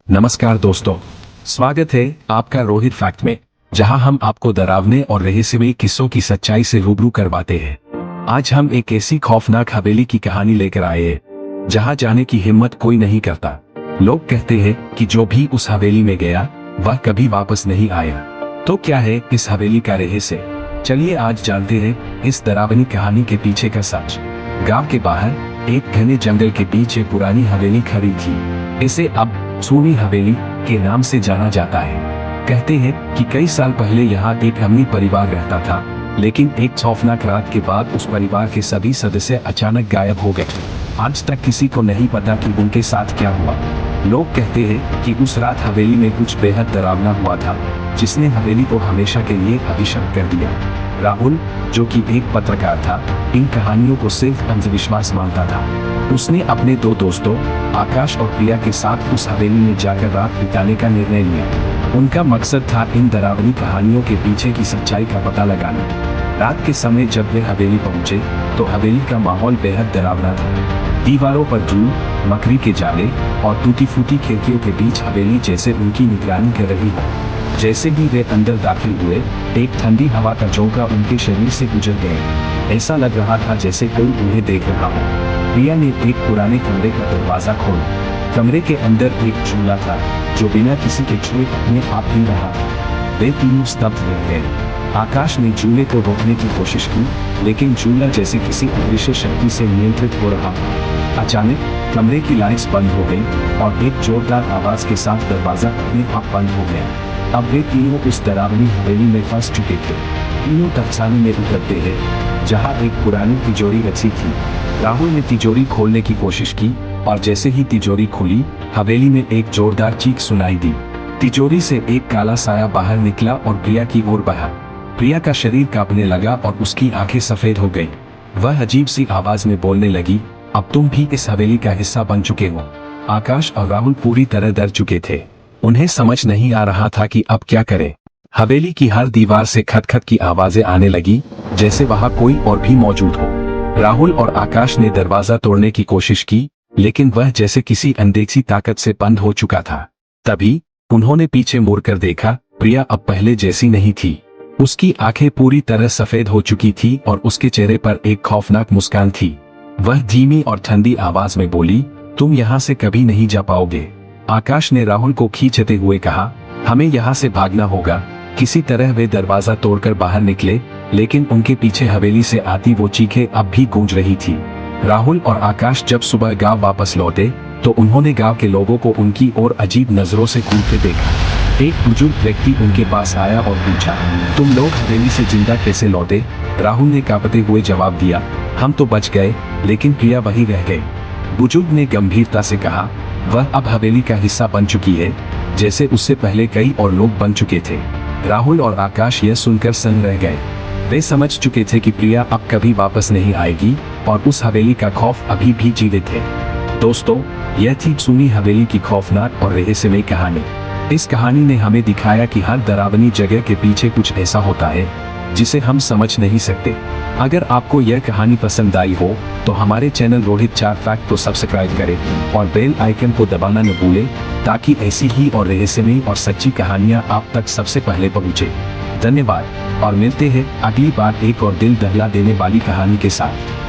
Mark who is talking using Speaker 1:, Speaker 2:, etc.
Speaker 1: नमस्कार दोस्तों, स्वागत है आपका रोहित फैक्ट में, जहां हम आपको डरावने और रहस्यमयी किस्सों की सच्चाई से रूबरू करवाते हैं। आज हम एक ऐसी खौफनाक हवेली की कहानी लेकर आए हैं जहां जाने की हिम्मत कोई नहीं करता। लोग कहते हैं कि जो भी उस हवेली में गया वह कभी वापस नहीं आया। तो क्या है इस हवेली का रहस्य? चलिए आज जानते हैं इस डरावनी कहानी के पीछे का सच। गांव के बाहर एक घने जंगल के बीच एक पुरानी हवेली खड़ी थी। इसे अब सूनी हवेली के नाम से जाना जाता है। कहते हैं कि कई साल पहले यहाँ एक अमीर परिवार रहता था, लेकिन एक खौफनाक रात के बाद उस परिवार के सभी सदस्य अचानक गायब हो गए। आज तक किसी को नहीं पता कि उनके साथ क्या हुआ। लोग कहते हैं कि उस रात हवेली में कुछ बेहद डरावना हुआ था, जिसने हवेली को हमेशा के लिए अभिशप्त कर दिया। राहुल, जो कि एक पत्रकार था, इन कहानियों को सिर्फ अंधविश्वास मानता था। उसने अपने दो दोस्तों आकाश और प्रिया के साथ उस हवेली में जाकर रात बिताने का निर्णय लिया। उनका मकसद था इन डरावनी कहानियों के पीछे की सच्चाई का पता लगाना। रात के समय जब वे हवेली पहुंचे तो हवेली का माहौल बेहद डरावना था। दीवारों पर जूं, मकड़ी के जाले और टूटी फूटी खिड़कियों के बीच हवेली जैसे उनकी निगरानी कर रही हो। जैसे ही वे अंदर दाखिल हुए, एक ठंडी हवा का झोंका उनके शरीर से गुजर गया। ऐसा लग रहा था जैसे कोई उन्हें देख रहा हो। प्रिया ने एक पुराने कमरे का दरवाजा खोला। कमरे के अंदर एक चूल्हा था जो बिना किसी के छुए अपने आप ही रहा। वे तीनों स्तब्ध रह गए। आकाश ने चूल्हे को रोकने की कोशिश की, लेकिन चूल्हा जैसे किसी अदृश्य शक्ति से नियंत्रित हो रहा था। अचानक कमरे की लाइट्स बंद हो गई और एक जोरदार आवाज के साथ दरवाजा अपने आप बंद हो गया। अब वे तीनों उस डरावनी हवेली में फंस चुके थे। तीनों टकसाली में उतरते हैं जहां एक पुरानी तिजोरी रखी थी। राहुल ने तिजोरी खोलने की कोशिश की और जैसे ही तिजोरी खुली, हवेली में एक जोरदार चीख सुनाई दी। तिजोरी से एक काला साया बाहर निकला और प्रिया की ओर बढ़ा। प्रिया का शरीर कांपने लगा और उसकी आंखें सफेद हो गईं। वह अजीब सी आवाज में बोलने लगी, अब तुम भी इस हवेली का हिस्सा बन चुके हो। आकाश और राहुल पूरी तरह डर चुके थे। उन्हें समझ नहीं आ रहा था कि अब क्या करें। हवेली की हर दीवार से खटखट की आवाजें आने लगी, जैसे वहां कोई और भी मौजूद हो। राहुल और आकाश ने दरवाजा तोड़ने की कोशिश की, लेकिन वह जैसे किसी अनदेखी ताकत से बंद हो चुका था। तभी उन्होंने पीछे मुड़कर देखा। प्रिया अब पहले जैसी नहीं थी। उसकी आंखें पूरी तरह सफेद हो चुकी थी और उसके चेहरे पर एक खौफनाक मुस्कान थी। वह धीमी और ठंडी आवाज में बोली, तुम यहाँ से कभी नहीं जा पाओगे। आकाश ने राहुल को खींचते हुए कहा, हमें यहाँ से भागना होगा। किसी तरह वे दरवाजा तोड़कर बाहर निकले, लेकिन उनके पीछे हवेली से आती वो चीखें अब भी गूंज रही थी। राहुल और आकाश जब सुबह गांव वापस लौटे तो उन्होंने गांव के लोगों को उनकी ओर अजीब नजरों से घूरते देखा। एक बुजुर्ग व्यक्ति उनके पास आया और पूछा, तुम लोग हवेली से जिंदा कैसे लौटे? राहुल ने कांपते हुए जवाब दिया, हम तो बच गए, लेकिन प्रिया वहीं रह गई। बुजुर्ग ने गंभीरता से कहा, वह अब हवेली का हिस्सा बन चुकी है, जैसे उससे पहले कई और लोग बन चुके थे। राहुल और आकाश यह सुनकर सन्न रह गए। वे समझ चुके थे कि प्रिया अब कभी वापस नहीं आएगी और उस हवेली का खौफ अभी भी जीवित है। दोस्तों, यह थी सूनी हवेली की खौफनाक और रहस्यमयी कहानी। इस कहानी ने हमें दिखाया कि हर डरावनी जगह के पीछे कुछ ऐसा होता है जिसे हम समझ नहीं सकते। अगर आपको यह कहानी पसंद आई हो तो हमारे चैनल रोहित 4 फैक्ट को सब्सक्राइब करें और बेल आइकन को दबाना न भूलें, ताकि ऐसी ही और रहस्यमयी और सच्ची कहानियां आप तक सबसे पहले पहुंचे। धन्यवाद और मिलते हैं अगली बार एक और दिल दहला देने वाली कहानी के साथ।